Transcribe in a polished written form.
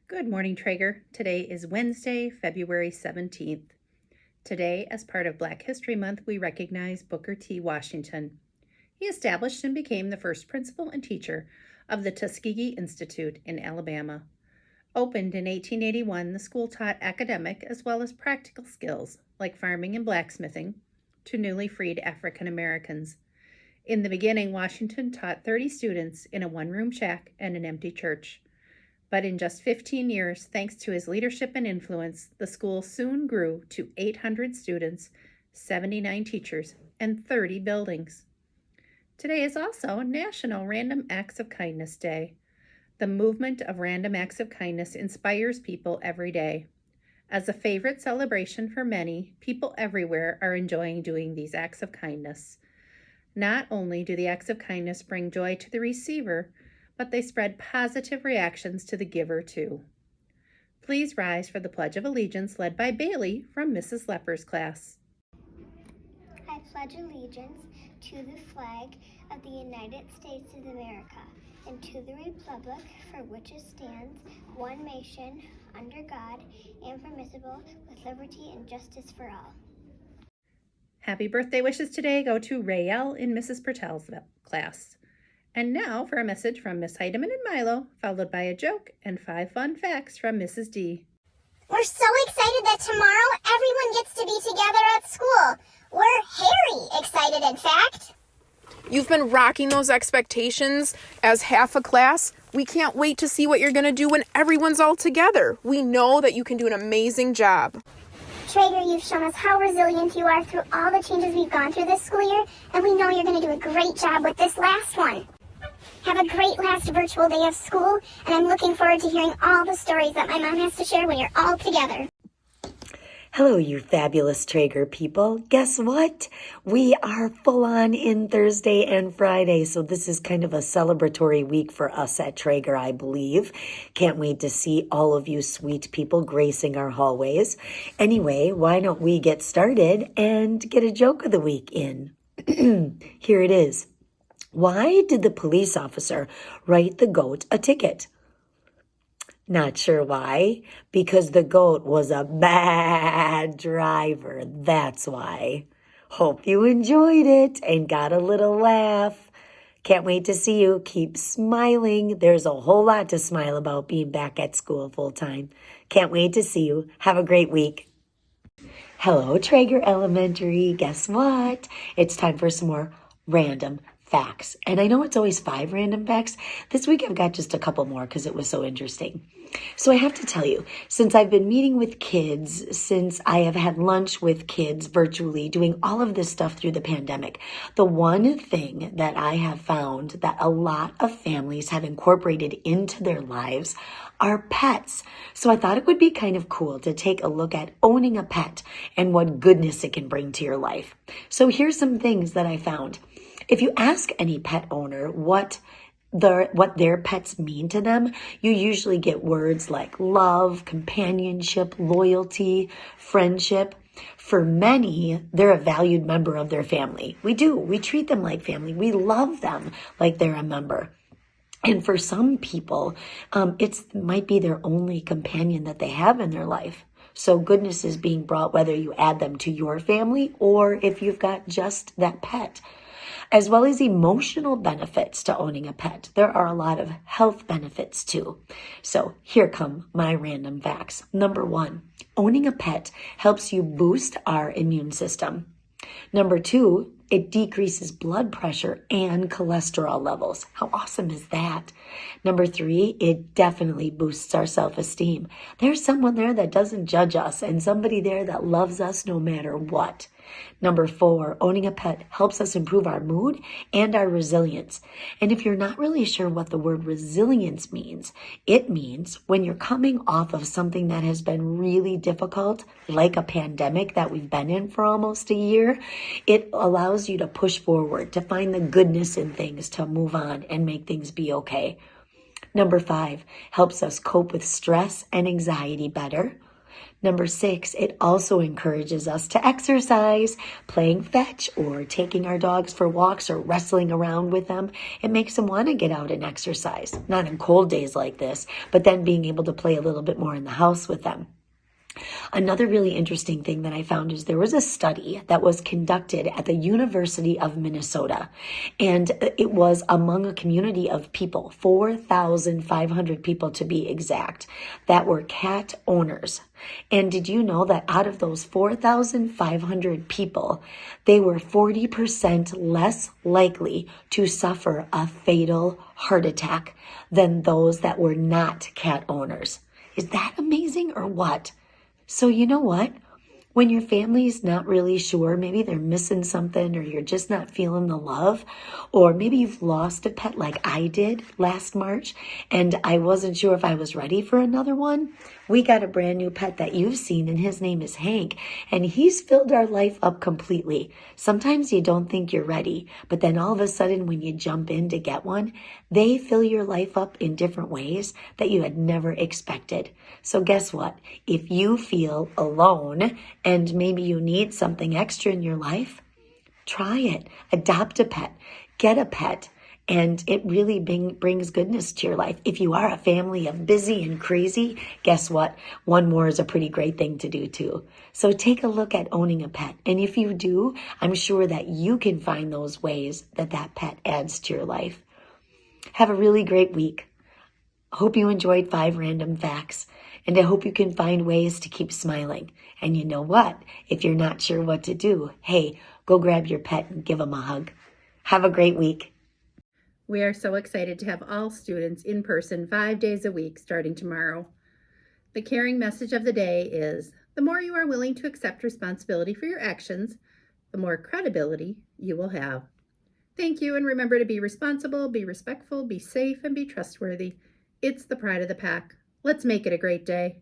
Good morning, Traeger. Today is Wednesday, February 17th. Today, as part of Black History Month, we recognize Booker T. Washington. He established and became the first principal and teacher of the Tuskegee Institute in Alabama. Opened in 1881, the school taught academic as well as practical skills like farming and blacksmithing to newly freed African Americans. In the beginning, Washington taught 30 students in a one-room shack and an empty church. But in just 15 years, thanks to his leadership and influence, the school soon grew to 800 students, 79 teachers, and 30 buildings. Today is also National Random Acts of Kindness Day. The movement of random acts of kindness inspires people every day. As a favorite celebration for many, people everywhere are enjoying doing these acts of kindness. Not only do the acts of kindness bring joy to the receiver, but they spread positive reactions to the giver too. Please rise for the Pledge of Allegiance led by Bailey from Mrs. Lepper's class. I pledge allegiance to the flag of the United States of America and to the republic for which it stands, one nation, under God, indivisible, with liberty and justice for all. Happy birthday wishes today go to Rael in Mrs. Pertel's class. And now for a message from Miss Heidemann and Milo, followed by a joke and 5 fun facts from Mrs. D. We're so excited that tomorrow everyone gets to be together at school. We're very excited, in fact. You've been rocking those expectations as half a class. We can't wait to see what you're going to do when everyone's all together. We know that you can do an amazing job. Traeger, you've shown us how resilient you are through all the changes we've gone through this school year, and we know you're going to do a great job with this last one. Have a great last virtual day of school, and I'm looking forward to hearing all the stories that my mom has to share when you're all together. Hello, you fabulous Traeger people. Guess what? We are full on in Thursday and Friday, so this is kind of a celebratory week for us at Traeger, I believe. Can't wait to see all of you sweet people gracing our hallways. Anyway, why don't we get started and get a joke of the week in? Here it is. Why did the police officer write the goat a ticket? Not sure why. Because the goat was a bad driver. That's why. Hope you enjoyed it and got a little laugh. Can't wait to see you. Keep smiling. There's a whole lot to smile about being back at school full time. Can't wait to see you. Have a great week. Hello, Traeger Elementary. Guess what? It's time for some more random facts. And I know it's always 5 random facts. This week I've got just a couple more because it was so interesting. So I have to tell you, since I've been meeting with kids, since I have had lunch with kids virtually, doing all of this stuff through the pandemic, the one thing that I have found that a lot of families have incorporated into their lives are pets. So I thought it would be kind of cool to take a look at owning a pet and what goodness it can bring to your life. So here's some things that I found. If you ask any pet owner what their pets mean to them, you usually get words like love, companionship, loyalty, friendship. For many, they're a valued member of their family. We do. We treat them like family. We love them like they're a member. And for some people, it might be their only companion that they have in their life. So goodness is being brought whether you add them to your family or if you've got just that pet. As well as emotional benefits to owning a pet. There are a lot of health benefits too. So here come my random facts. Number 1, owning a pet helps you boost our immune system. Number 2, it decreases blood pressure and cholesterol levels. How awesome is that? Number 3, it definitely boosts our self-esteem. There's someone there that doesn't judge us and somebody there that loves us no matter what. Number 4, owning a pet helps us improve our mood and our resilience. And if you're not really sure what the word resilience means, it means when you're coming off of something that has been really difficult, like a pandemic that we've been in for almost a year, it allows you to push forward, to find the goodness in things, to move on and make things be okay. Number 5, helps us cope with stress and anxiety better. Number 6, it also encourages us to exercise, playing fetch or taking our dogs for walks or wrestling around with them. It makes them want to get out and exercise, not in cold days like this, but then being able to play a little bit more in the house with them. Another really interesting thing that I found is there was a study that was conducted at the University of Minnesota, and it was among a community of people, 4,500 people to be exact, that were cat owners. And did you know that out of those 4,500 people, they were 40% less likely to suffer a fatal heart attack than those that were not cat owners? Is that amazing or what? So you know what? When your family's not really sure, maybe they're missing something or you're just not feeling the love, or maybe you've lost a pet like I did last March and I wasn't sure if I was ready for another one. We got a brand new pet that you've seen and his name is Hank, and he's filled our life up completely. Sometimes you don't think you're ready, but then all of a sudden when you jump in to get one, they fill your life up in different ways that you had never expected. So guess what? If you feel alone and maybe you need something extra in your life, try it. Adopt a pet. Get a pet. And it really brings goodness to your life. If you are a family of busy and crazy, guess what? One more is a pretty great thing to do too. So take a look at owning a pet. And if you do, I'm sure that you can find those ways that that pet adds to your life. Have a really great week. Hope you enjoyed 5 random facts. And I hope you can find ways to keep smiling. And you know what? If you're not sure what to do, hey, go grab your pet and give them a hug. Have a great week. We are so excited to have all students in person 5 days a week starting tomorrow. The caring message of the day is, the more you are willing to accept responsibility for your actions, the more credibility you will have. Thank you, and remember to be responsible, be respectful, be safe, and be trustworthy. It's the pride of the pack. Let's make it a great day.